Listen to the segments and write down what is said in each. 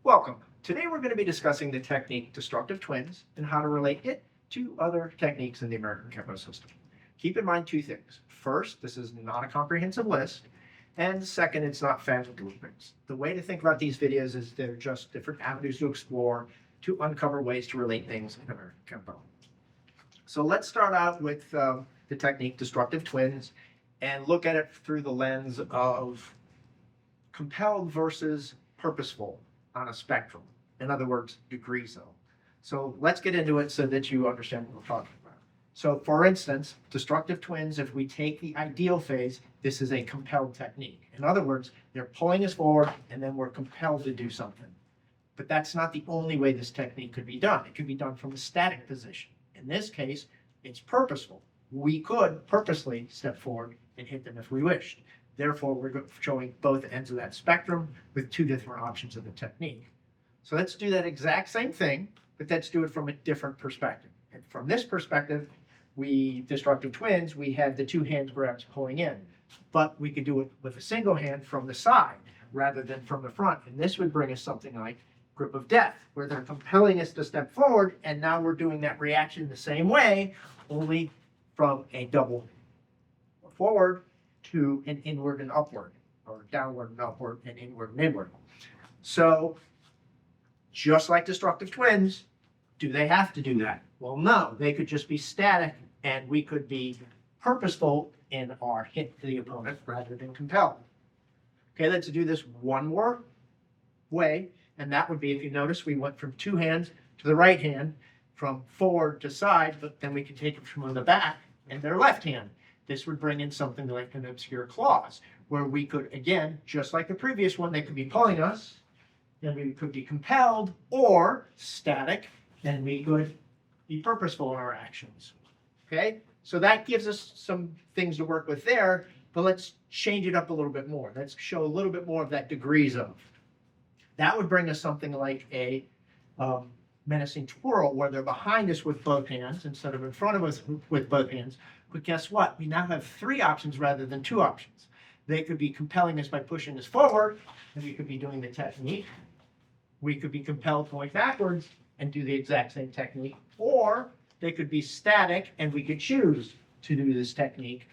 Welcome. Today we're going to be discussing the technique destructive twins and how to relate it to other techniques in the American Kenpo system. Keep in mind two things. First, this is not a comprehensive list. And second, it's not family groupings. The way to think about these videos is they're just different avenues to explore to uncover ways to relate things in American Kenpo. So let's start out with the technique destructive twins and look at it through the lens of compelled versus purposeful on a spectrum. In other words, degrees of. So let's get into it so that you understand what we're talking about. So for instance, destructive twins, if we take the ideal phase, this is a compelled technique. In other words, they're pulling us forward and then we're compelled to do something. But that's not the only way this technique could be done. It could be done from a static position. In this case, it's purposeful. We could purposely step forward and hit them if we wished. Therefore, we're showing both ends of that spectrum with two different options of the technique. So let's do that exact same thing, but let's do it from a different perspective. And from this perspective, destructive twins, we had the two hand grabs pulling in, but we could do it with a single hand from the side rather than from the front. And this would bring us something like grip of death, where they're compelling us to step forward, and now we're doing that reaction the same way, only from a double forward to an inward and upward, or downward and upward and inward and inward. So just like destructive twins, do they have to do that? Well, no, they could just be static and we could be purposeful in our hit to the opponent rather than compelled. Okay, let's do this one more way, and that would be, if you notice, we went from two hands to the right hand, from forward to side, but then we can take it from the back and their left hand. This would bring in something like an obscure clause, where we could, again, just like the previous one, they could be pulling us, and we could be compelled, or static, and we could be purposeful in our actions. Okay, so that gives us some things to work with there, but let's change it up a little bit more. Let's show a little bit more of that degrees of. That would bring us something like a menacing twirl, where they're behind us with both hands instead of in front of us with both hands. But guess what? We now have three options rather than two options. They could be compelling us by pushing us forward, and we could be doing the technique. We could be compelled going backwards and do the exact same technique, or they could be static and we could choose to do this technique.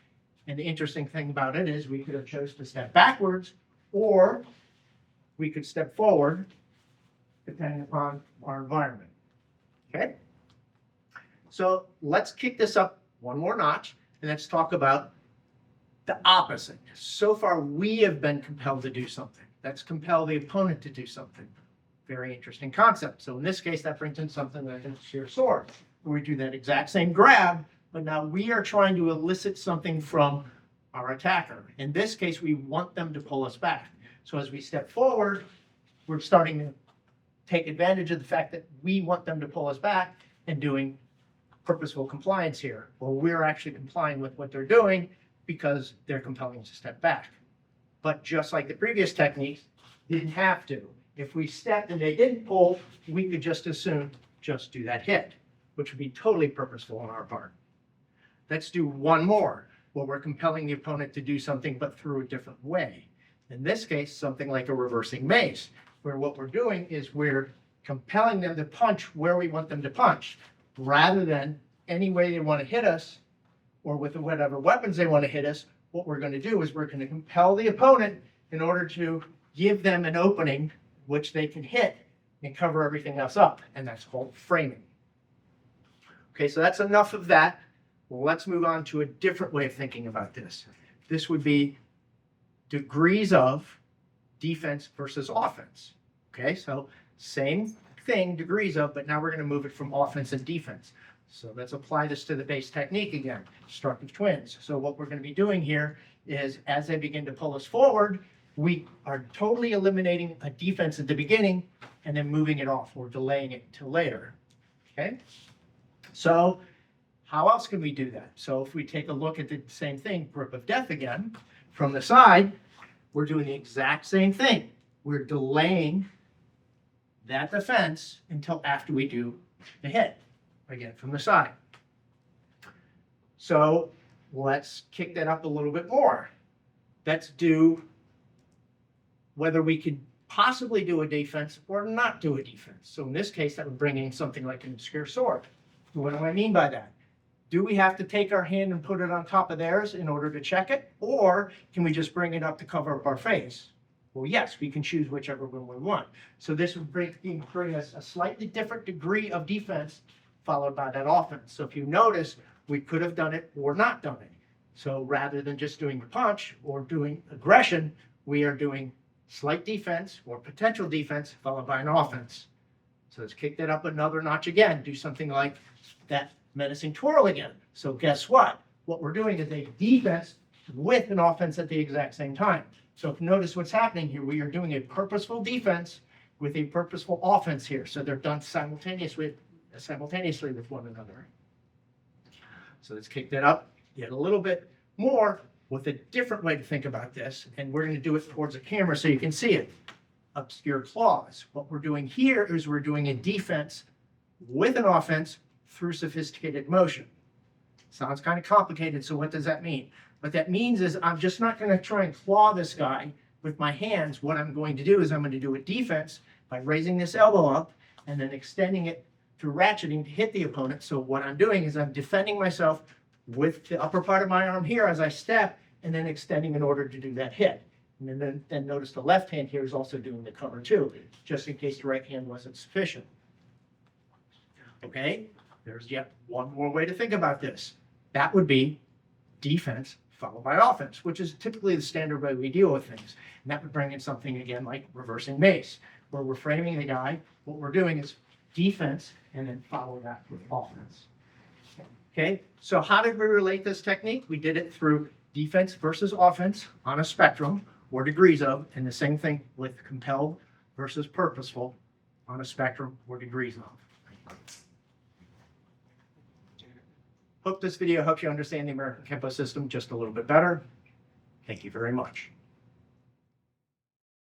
And the interesting thing about it is we could have chosen to step backwards, or we could step forward depending upon our environment. Okay? So let's kick this up one more notch and let's talk about the opposite. So far, we have been compelled to do something. Let's compel the opponent to do something. Very interesting concept. So in this case, that brings in something like a sheer sword, where we do that exact same grab, but now we are trying to elicit something from our attacker. In this case, we want them to pull us back. So as we step forward, we're starting to take advantage of the fact that we want them to pull us back and doing purposeful compliance here. Well, we're actually complying with what they're doing because they're compelling us to step back. But just like the previous techniques, didn't have to. If we stepped and they didn't pull, we could just as soon just do that hit, which would be totally purposeful on our part. Let's do one more, where we're compelling the opponent to do something but through a different way. In this case, something like a reversing mace, where what we're doing is we're compelling them to punch where we want them to punch, rather than any way they want to hit us, or with whatever weapons they want to hit us. What we're going to do is we're going to compel the opponent in order to give them an opening which they can hit and cover everything else up, and that's called framing. Okay, so that's enough of that. Well, let's move on to a different way of thinking about this. This would be degrees of defense versus offense. Okay, so same thing, degrees of, but now we're going to move it from offense and defense. So let's apply this to the base technique again, destructive twins. So what we're going to be doing here is, as they begin to pull us forward, we are totally eliminating a defense at the beginning and then moving it off or delaying it till later. Okay, so how else can we do that? So if we take a look at the same thing, grip of death again, from the side, we're doing the exact same thing. We're delaying that defense until after we do the hit, again from the side. So let's kick that up a little bit more. Let's do whether we could possibly do a defense or not do a defense. So in this case, that would bring in something like an obscure sword. What do I mean by that? Do we have to take our hand and put it on top of theirs in order to check it? Or can we just bring it up to cover up our face? Well, yes, we can choose whichever one we want. So this would bring us a slightly different degree of defense followed by that offense. So if you notice, we could have done it or not done it. So rather than just doing a punch or doing aggression, we are doing slight defense or potential defense followed by an offense. So let's kick that up another notch again. Do something like that menacing twirl again. So guess what? What we're doing is a defense with an offense at the exact same time. So if you notice what's happening here, we are doing a purposeful defense with a purposeful offense here. So they're done simultaneously with one another. So let's kick that up yet a little bit more with a different way to think about this. And we're going to do it towards the camera so you can see it. Obscure claws. What we're doing here is we're doing a defense with an offense through sophisticated motion. Sounds kind of complicated, so what does that mean? What that means is I'm just not going to try and claw this guy with my hands. What I'm going to do is I'm going to do a defense by raising this elbow up and then extending it through ratcheting to hit the opponent. So what I'm doing is I'm defending myself with the upper part of my arm here as I step and then extending in order to do that hit. And then notice the left hand here is also doing the cover too, just in case the right hand wasn't sufficient. Okay, there's yet one more way to think about this. That would be defense followed by offense, which is typically the standard way we deal with things. And that would bring in something again like reversing mace, where we're framing the guy. What we're doing is defense and then follow that with offense. Okay, so how did we relate this technique? We did it through defense versus offense on a spectrum or degrees of, and the same thing with compelled versus purposeful on a spectrum or degrees of. Hope this video helps you understand the American Kenpo system just a little bit better. Thank you very much.